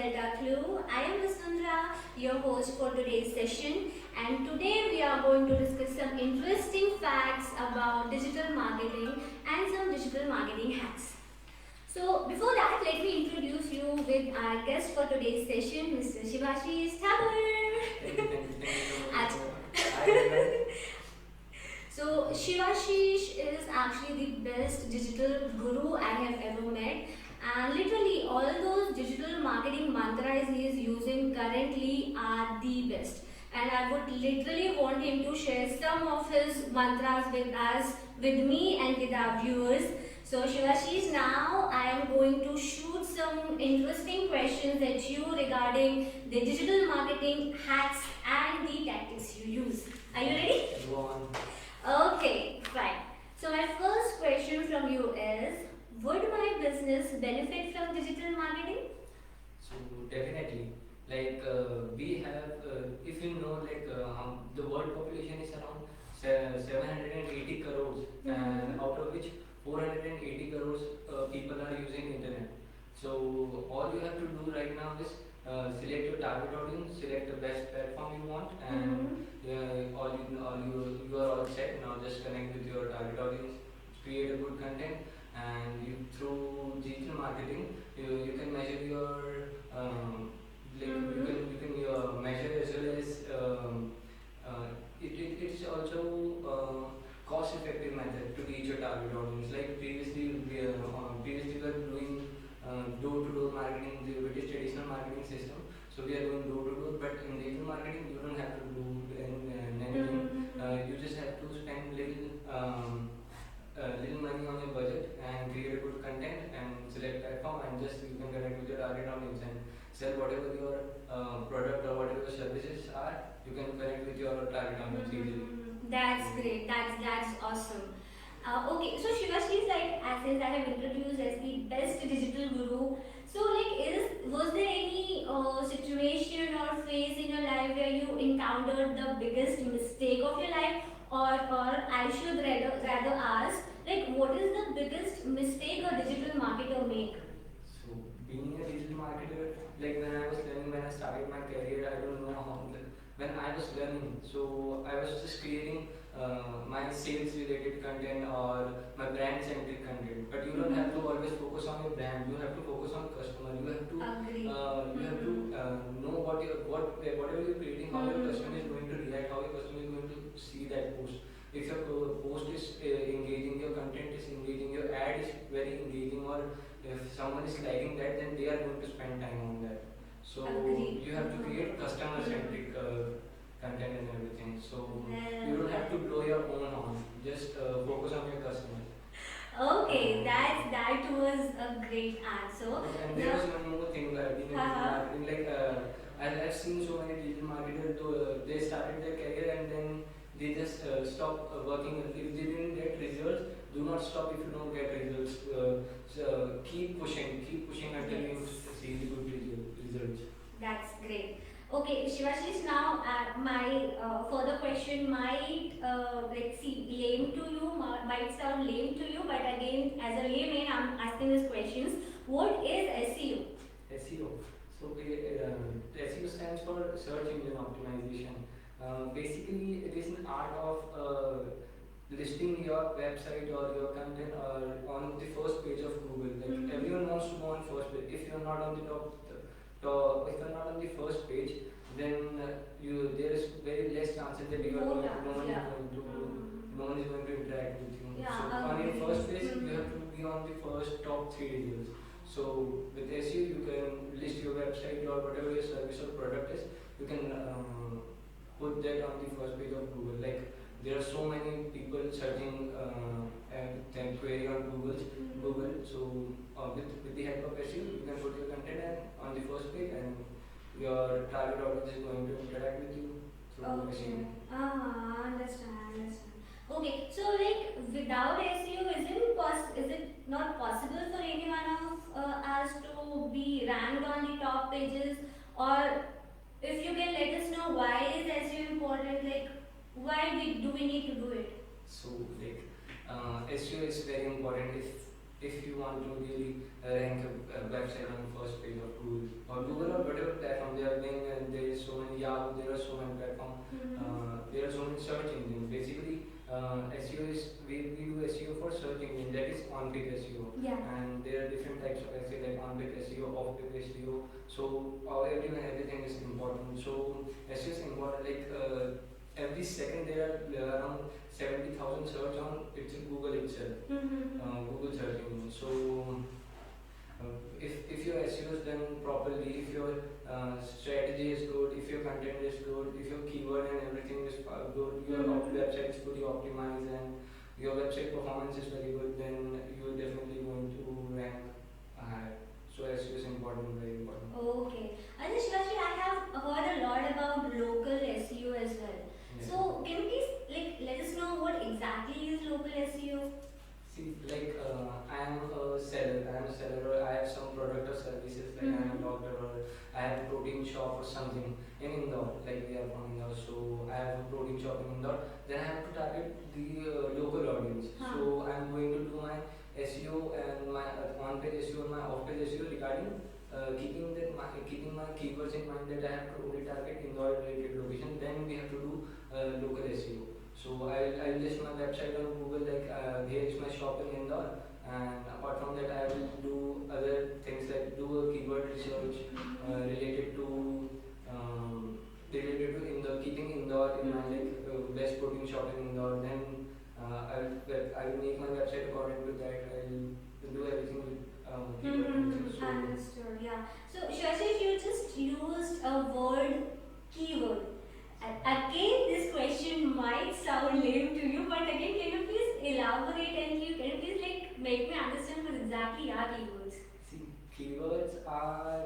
Delta Clue. I am Vasundhara, your host for today's session, and today we are going to discuss some interesting facts about digital marketing and some digital marketing hacks. So, before that, let me introduce you with our guest for today's session, Mr. Shivashish Thakur. So Shivashish is actually the best digital guru I have ever met, and literally all those digital marketing mantras he is using currently are the best. And I would literally want him to share some of his mantras with us, with me, and with our viewers. So Shivashish, now I am going to shoot some interesting questions at you regarding the digital marketing hacks and the tactics you use. Are you ready? Go on. Okay, fine. So my first question from you is, would my business benefit from digital marketing? So definitely, we have, if you know, the world population is around 780 crores, and out of which 480 crores people are using internet. So all you have to do right now is select your target audience, select the best platform you want, and you are all set. Now just connect with your target audience, create a good content, and through digital marketing, you can measure your you can measure as well as it's also cost effective method to reach your target audience. Like previously we were doing door to door marketing, which is traditional marketing system. So we are doing door to door, but in digital marketing you don't have to do anything. You just have to spend little money on your budget and create a good content and select platform, and just you can connect with your target audience and sell whatever your product or whatever your services are. You can connect with your target audience easily. That's great. That's awesome. Okay, so Shivashish, like as I have introduced as the best digital guru. So was there any situation or phase in your life where you encountered the biggest mistake of your life, or I should rather ask, like what is the biggest mistake a digital marketer make? So being a digital marketer, like when I started my career, I don't know how. When I was learning, so I was just creating my sales related content or my brand centric content. But you don't have to always focus on your brand. You have to focus on customer. You have to Agree. know whatever you're creating, how your customer is going to react, how your customer is going to see that post. If your post is engaging, your content is engaging, your ad is very engaging, or if someone is liking that, then they are going to spend time on that. So Agreed. you have to create customer centric content and everything. So Yeah. you don't have to blow your own horn. Just focus on your customer. Okay, that was a great answer. And there was one more thing in digital marketing. I've seen so many digital marketers. They started their career and then they just stop working. If they didn't get results, do not stop if you don't get results. So keep pushing until you see the good results. That's great. Okay, Shivashish, now my further question might lame to you, might sound lame to you, but again, as a layman, I'm asking these questions. What is SEO? SEO. So SEO stands for search engine optimization. Basically, it is an art of listing your website or your content or on the first page of Google. Like everyone wants to go on first page. If you're not on the if you're not on the first page, then there is very less chances that no one is going to interact with you. Yeah, so on your first page, you have to be on the first top 3 results. So with SEO, you can list your website or whatever your service or product is. You can put that on the first page of Google. Like there are so many people searching and query on Google. So with the help of SEO, you can put your content on the first page, and your target audience is going to interact with you through SEO. Understand. Okay, so without SEO, is it not possible for anyone of us to be ranked on the top pages? Or if you can let us know why is SEO important? Like why do we need to do it? So SEO is very important. if you want to really rank a website on the first page of Google or whatever platform they are being, there is so many Yahoo, there are so many platforms, there are so many search engines. Basically, SEO is we do SEO for search engine, that is on-page SEO, Yeah. and there are different types of SEO like on-page SEO, off-page SEO. So everything is important. So SEO is important. Like every second there are around 70,000 search on Google itself, Google search engine. So if your SEO is done properly, if your strategy is good, if your content is good, if your keyword and everything is good, your website is fully optimized, and your website performance is very good, then you are definitely going to rank high. So SEO is important, very important. Okay. And Shivaji, I have heard a lot about local SEO as well. Yeah. So can you please let us know what exactly is local SEO? See, like I am a seller. I am a seller. Or I have some product or services. Like I am a doctor, or I have a protein shop or something in Indore. Like we are from Indore, so I have a protein shop in Indore. Then I have to target the local audience. So I am going to do my SEO and my on-page SEO and my off-page SEO regarding keeping my keywords in mind that I have to only target Indore related location. Then we have to do local SEO. So I'll list my website on Google, like here is my shop in Indore, and apart from that I will do other things like do a keyword research related to Indore, keeping Indore in my best protein shop in Indore. Then I will make my website according to that. I'll do everything with keyword research. So Understood. Yeah. So Shashish, you just used a word keyword. Again, this question might sound lame to you, but again, can you please elaborate and can you please make me understand what exactly are keywords? see, keywords are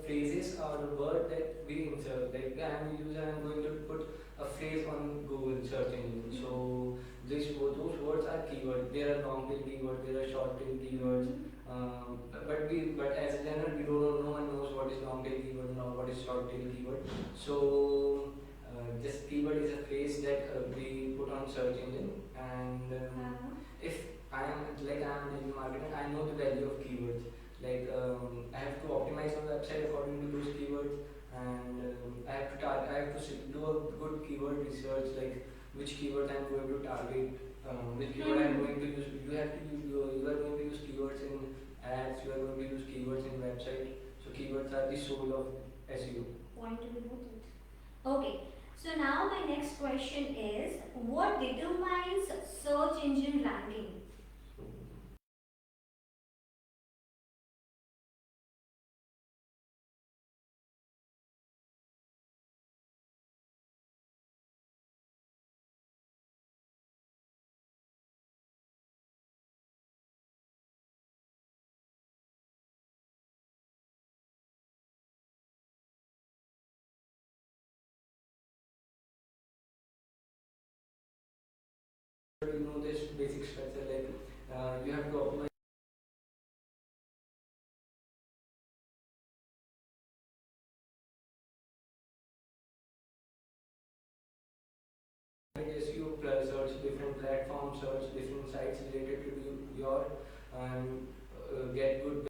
phrases or a word that we insert. Like I am a user, I am going to put a phrase on Google search engine. So those words are keywords. There are long tail keywords, there are short tail keywords. But as a general, we don't know. No one knows what is long tail keyword or what is short tail keyword. So this keyword is a phrase that we put on search engine, and if I am digital marketer, I know the value of keywords. Like I have to optimize my website according to those keywords, and I have to do a good keyword research, like which keyword I am going to target, which keyword I am going to use. You are going to use keywords in ads. You are going to use keywords in website. So keywords are the soul of SEO. Point to be noted. Okay. So now my next question is, what determines search engine ranking? You know this basic structure, like you have to optimize SEO plus search different platforms, search different sites related to your and get good